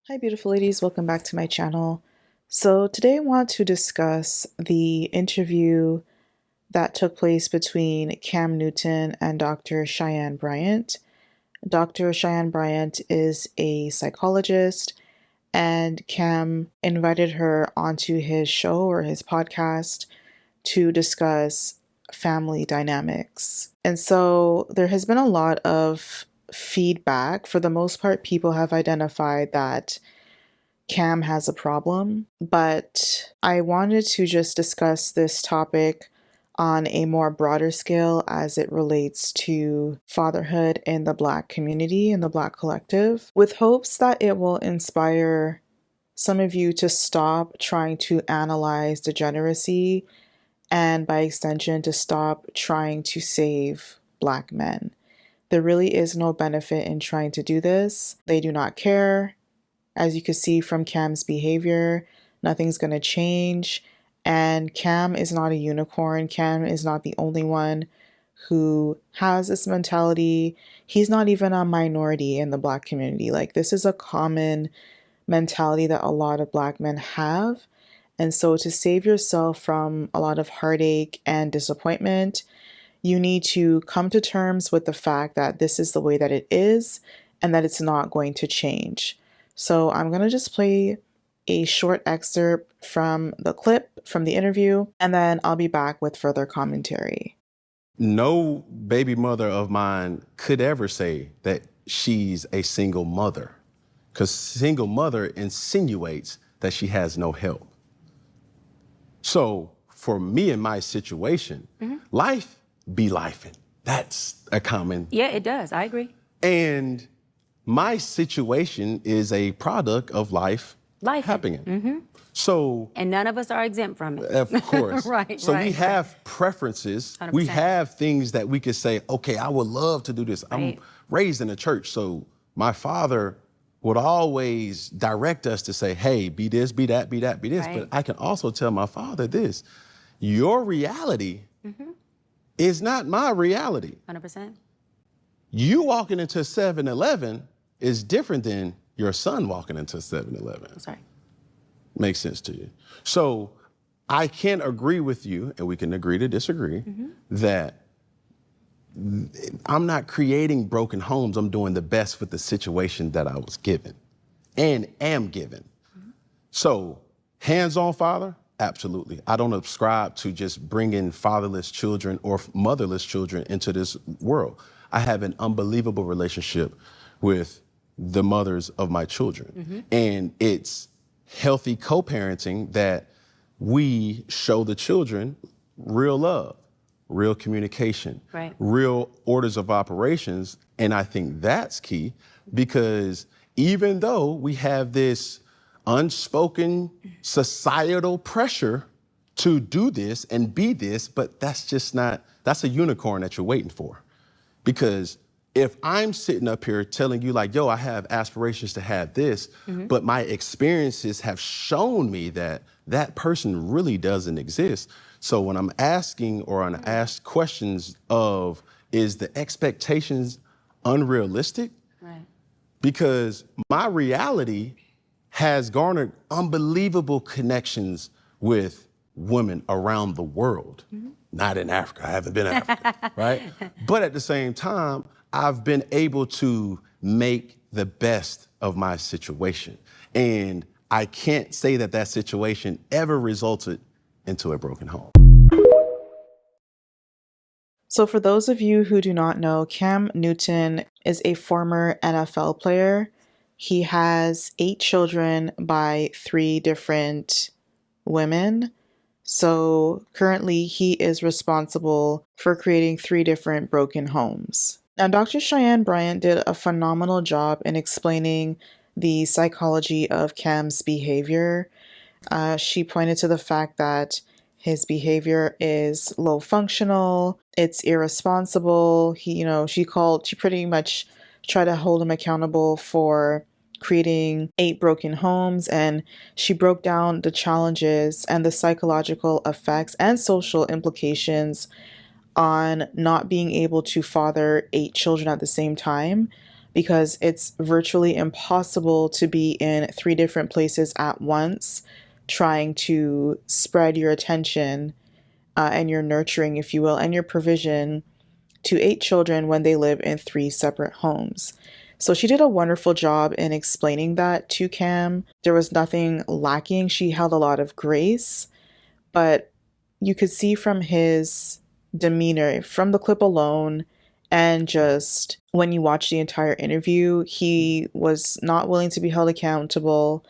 Hi, beautiful ladies. Welcome back to my channel. So today I want to discuss the interview that took place between Cam Newton and Dr. Cheyenne Bryant. Dr. Cheyenne Bryant is a psychologist, and Cam invited her onto his show or his podcast to discuss family dynamics. And so there has been a lot of feedback. For the most part, people have identified that Cam has a problem, but I wanted to just discuss this topic on a more broader scale as it relates to fatherhood in the Black community, in the Black collective, with hopes that it will inspire some of you to stop trying to analyze degeneracy and, by extension, to stop trying to save Black men. There really is no benefit in trying to do this. They do not care. As you can see from Cam's behavior, nothing's going to change. And Cam is not a unicorn. Cam is not the only one who has this mentality. He's not even a minority in the Black community. Like, this is a common mentality that a lot of Black men have. And so to save yourself from a lot of heartache and disappointment, you need to come to terms with the fact that this is the way that it is and that it's not going to change. So I'm going to just play a short excerpt from the clip from the interview, and then I'll be back with further commentary. No baby mother of mine could ever say that she's a single mother, because single mother insinuates that she has no help. So for me in my situation, life be lifing. That's a common. Yeah, it does. I agree. And my situation is a product of life happening. So, and none of us are exempt from it. of course. Right. So we have preferences. 100%. We have things that we could say, okay, I would love to do this. Right. I'm raised in a church, so my father would always direct us to say, hey, be this, be that, be that, be this. Right. But I can also tell my father this: your reality is not my reality. 100%. You walking into 7-Eleven is different than your son walking into 7-Eleven. That's right. Makes sense to you. So I can agree with you, and we can agree to disagree, that I'm not creating broken homes. I'm doing the best with the situation that I was given and am given. So hands-on father, absolutely. I don't subscribe to just bringing fatherless children or motherless children into this world. I have an unbelievable relationship with the mothers of my children. And it's healthy co-parenting that we show the children real love, real communication, Right. real orders of operations. And I think that's key, because even though we have this unspoken societal pressure to do this and be this, but that's just not, that's a unicorn that you're waiting for. Because if I'm sitting up here telling you like, yo, I have aspirations to have this, but my experiences have shown me that that person really doesn't exist. So when I'm asking or when I ask questions of, is the expectations unrealistic? Right. Because my reality has garnered unbelievable connections with women around the world. Not in Africa, I haven't been in Africa, right? But at the same time, I've been able to make the best of my situation. And I can't say that that situation ever resulted into a broken home. So for those of you who do not know, Cam Newton is a former NFL player. He has 8 children by 3 different women. So currently he is responsible for creating 3 different broken homes. Now, Dr. Cheyenne Bryant did a phenomenal job in explaining the psychology of Cam's behavior. She pointed to the fact that his behavior is low functional, it's irresponsible. She pretty much tried to hold him accountable for creating 8 broken homes, and she broke down the challenges and the psychological effects and social implications on not being able to father 8 children at the same time, because it's virtually impossible to be in three different places at once trying to spread your attention and your nurturing, if you will, and your provision to 8 children when they live in three separate homes. So she did a wonderful job in explaining that to Cam. There was nothing lacking. She held a lot of grace, but you could see from his demeanor, from the clip alone, and just when you watch the entire interview, he was not willing to be held accountable.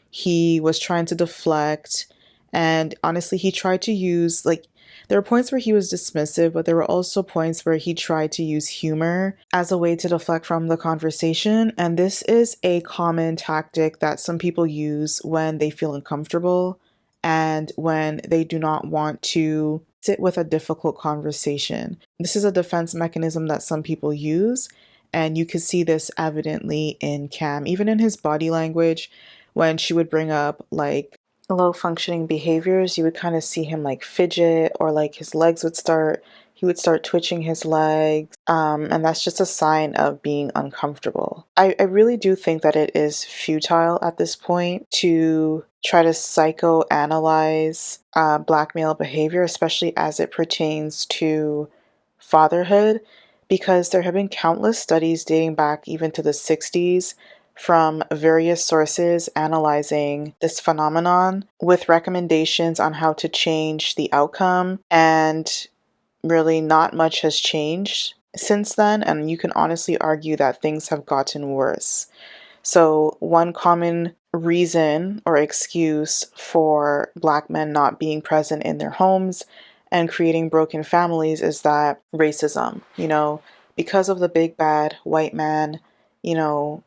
He was trying to deflect. And honestly, he tried to use, like, there were points where he was dismissive, but there were also points where he tried to use humor as a way to deflect from the conversation. And this is a common tactic that some people use when they feel uncomfortable and when they do not want to sit with a difficult conversation. This is a defense mechanism that some people use, and you could see this evidently in Cam, even in his body language. When she would bring up like low functioning behaviors, you would kind of see him like fidget, or like his legs would start, he would start twitching his legs. And that's just a sign of being uncomfortable. I really do think that it is futile at this point to try to psychoanalyze Black male behavior, especially as it pertains to fatherhood, because there have been countless studies dating back even to the 60s from various sources analyzing this phenomenon with recommendations on how to change the outcome, and really not much has changed since then, and you can honestly argue that things have gotten worse. So one common reason or excuse for Black men not being present in their homes and creating broken families is that racism, because of the big bad white man,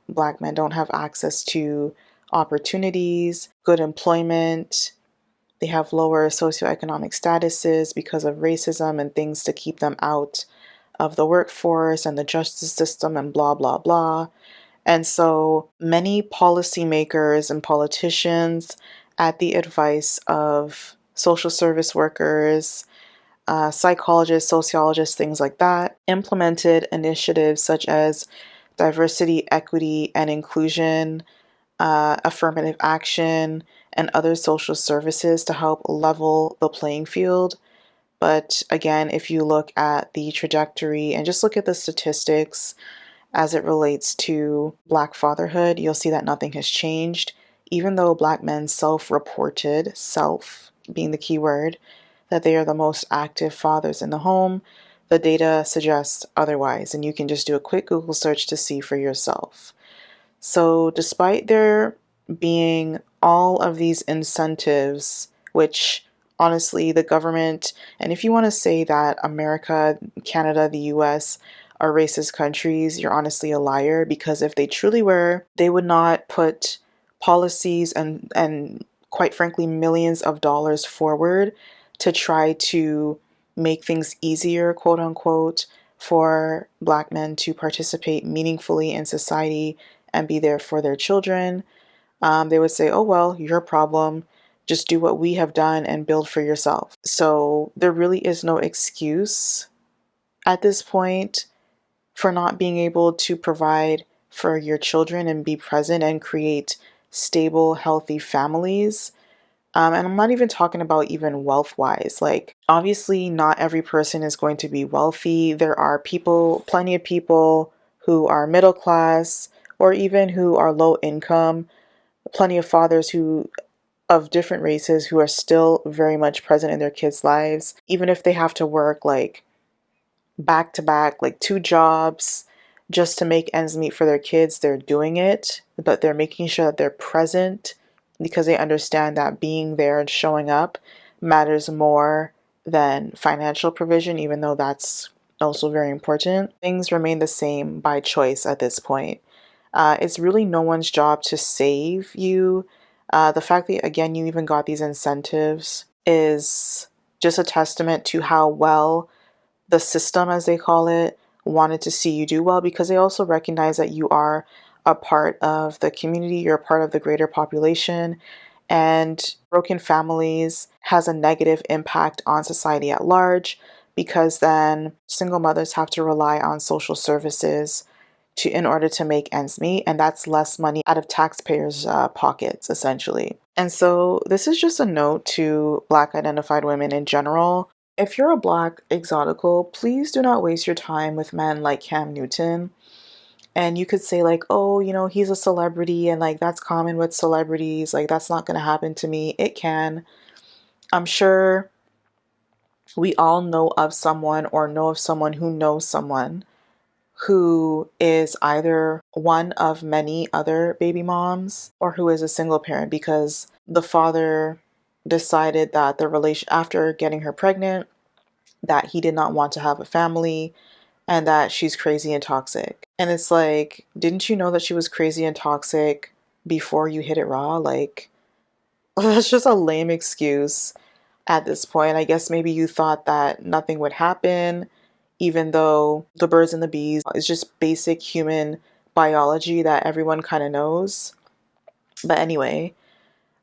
Black men don't have access to opportunities, good employment. They have lower socioeconomic statuses because of racism and things to keep them out of the workforce and the justice system and blah, blah, blah. And so many policymakers and politicians, at the advice of social service workers, psychologists, sociologists, things like that, implemented initiatives such as diversity, equity, and inclusion, affirmative action, and other social services to help level the playing field. But again, if you look at the trajectory and just look at the statistics as it relates to Black fatherhood, you'll see that nothing has changed. Even though Black men self-reported, self being the key word, that they are the most active fathers in the home, the data suggests otherwise, and you can just do a quick Google search to see for yourself. So despite there being all of these incentives, which honestly the government, and if you want to say that America, Canada, the US are racist countries, you're honestly a liar, because if they truly were, they would not put policies and quite frankly millions of dollars forward to try to make things easier, quote unquote, for Black men to participate meaningfully in society and be there for their children. They would say, oh, well, your problem. Just do what we have done and build for yourself. So there really is no excuse at this point for not being able to provide for your children and be present and create stable, healthy families. And I'm not even talking about even wealth-wise. Like, obviously, not every person is going to be wealthy. There are people, plenty of people who are middle class or even who are low income. Plenty of fathers who of different races who are still very much present in their kids' lives, even if they have to work like back to back, like 2 jobs just to make ends meet for their kids. They're doing it, but they're making sure that they're present because they understand that being there and showing up matters more than financial provision, even though that's also very important. Things remain the same by choice at this point. It's really no one's job to save you. The fact that, again, you even got these incentives is just a testament to how well the system, as they call it, wanted to see you do well, because they also recognize that you are a part of the community, you're a part of the greater population, and broken families has a negative impact on society at large, because then single mothers have to rely on social services in order to make ends meet, and that's less money out of taxpayers' pockets, essentially. And so this is just a note to Black identified women in general. If you're a Black exotical, please do not waste your time with men like Cam Newton. And you could say like, oh, he's a celebrity and like that's common with celebrities, like that's not going to happen to me. It can. I'm sure we all know of someone or know of someone who knows someone who is either one of many other baby moms or who is a single parent because the father decided that the relation after getting her pregnant that he did not want to have a family and that she's crazy and toxic. And it's like, didn't you know that she was crazy and toxic before you hit it raw? Like, that's just a lame excuse at this point. I guess maybe you thought that nothing would happen, even though the birds and the bees is just basic human biology that everyone kind of knows. But anyway,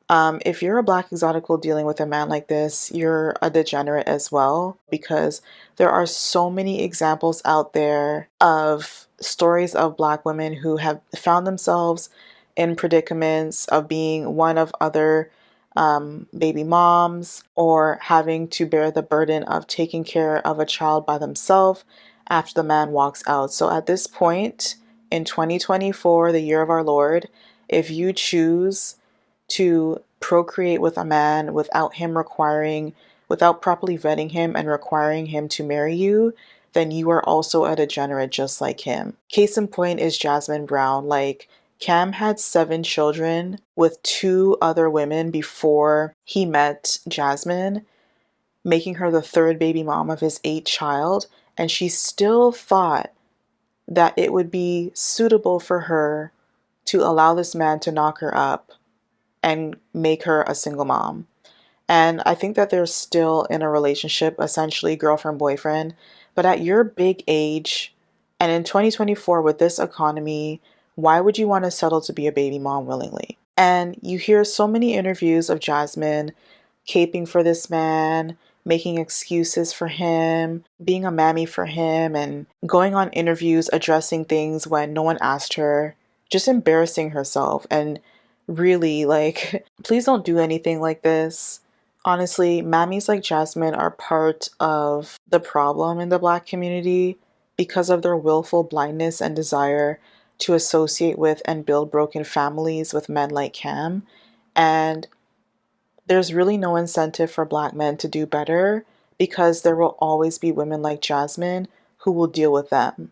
if you're a Black exotical dealing with a man like this, you're a degenerate as well, because there are so many examples out there of stories of Black women who have found themselves in predicaments of being one of other baby moms or having to bear the burden of taking care of a child by themselves after the man walks out. So at this point in 2024, the year of our Lord, if you choose to procreate with a man without properly vetting him and requiring him to marry you, then you are also a degenerate just like him. Case in point is Jasmine Brown. Like, Cam had 7 children with 2 other women before he met Jasmine, making her the 3rd baby mom of his 8th child, and she still thought that it would be suitable for her to allow this man to knock her up and make her a single mom. And I think that they're still in a relationship, essentially girlfriend, boyfriend. But at your big age, and in 2024 with this economy, why would you want to settle to be a baby mom willingly? And you hear so many interviews of Jasmine caping for this man, making excuses for him, being a mammy for him, and going on interviews addressing things when no one asked her, just embarrassing herself. And really, like, please don't do anything like this. Honestly, mammies like Jasmine are part of the problem in the Black community because of their willful blindness and desire to associate with and build broken families with men like Cam. And there's really no incentive for Black men to do better because there will always be women like Jasmine who will deal with them.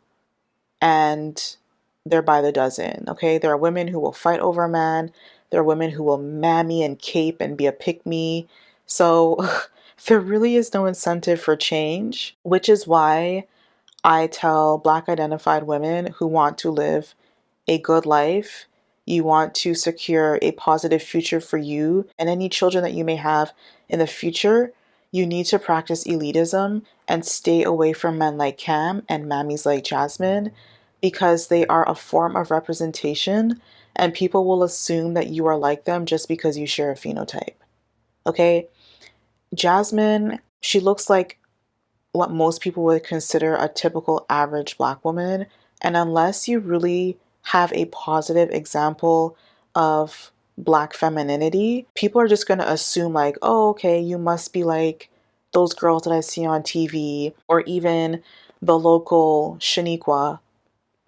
And they're by the dozen, okay? There are women who will fight over a man. There are women who will mammy and cape and be a pick-me. So there really is no incentive for change, which is why I tell Black identified women who want to live a good life, you want to secure a positive future for you and any children that you may have in the future, you need to practice elitism and stay away from men like Cam and mammies like Jasmine because they are a form of representation and people will assume that you are like them just because you share a phenotype. Okay? Jasmine, she looks like what most people would consider a typical average Black woman. And unless you really have a positive example of Black femininity, people are just going to assume like, oh, okay, you must be like those girls that I see on TV or even the local Shaniqua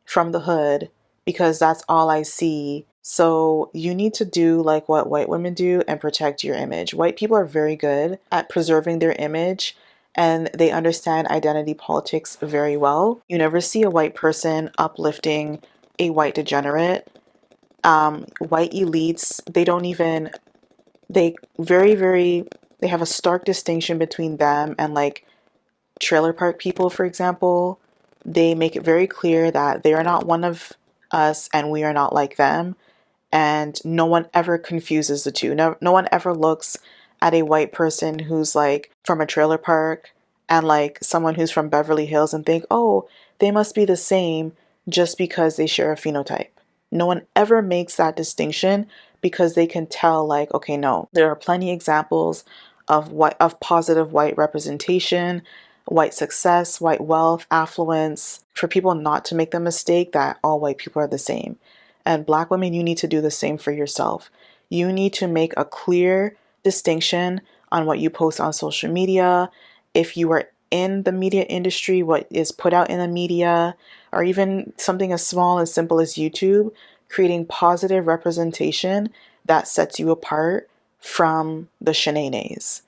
from the hood because that's all I see. So you need to do like what white women do and protect your image. White people are very good at preserving their image and they understand identity politics very well. You never see a white person uplifting a white degenerate. White elites, they have a stark distinction between them and like trailer park people, for example. They make it very clear that they are not one of us and we are not like them. And no one ever confuses the two. No one ever looks at a white person who's like from a trailer park and like someone who's from Beverly Hills and think, oh, they must be the same just because they share a phenotype. No one ever makes that distinction because they can tell like, okay, no, there are plenty examples of positive white representation. white success, white wealth, affluence, for people not to make the mistake that all white people are the same. And Black women, you need to do the same for yourself. You need to make a clear distinction on what you post on social media. If you are in the media industry, what is put out in the media, or even something as small and simple as YouTube, creating positive representation that sets you apart from the shenanigans,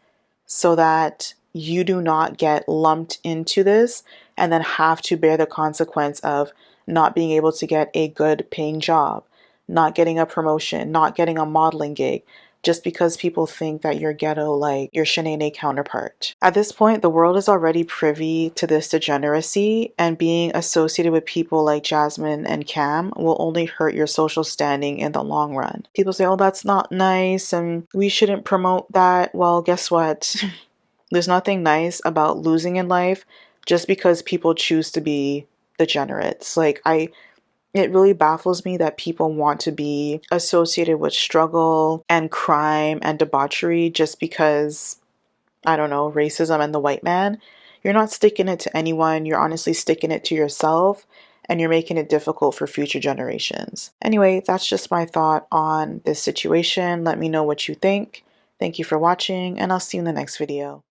so that you do not get lumped into this and then have to bear the consequence of not being able to get a good paying job, not getting a promotion, not getting a modeling gig, just because people think that you're ghetto like your Shanae counterpart. At this point, the world is already privy to this degeneracy, and being associated with people like Jasmine and Cam will only hurt your social standing in the long run. People say, oh, that's not nice and we shouldn't promote that. Well, guess what? There's nothing nice about losing in life just because people choose to be degenerates. It really baffles me that people want to be associated with struggle and crime and debauchery just because, I don't know, racism and the white man. You're not sticking it to anyone. You're honestly sticking it to yourself, and you're making it difficult for future generations. Anyway, that's just my thought on this situation. Let me know what you think. Thank you for watching, and I'll see you in the next video.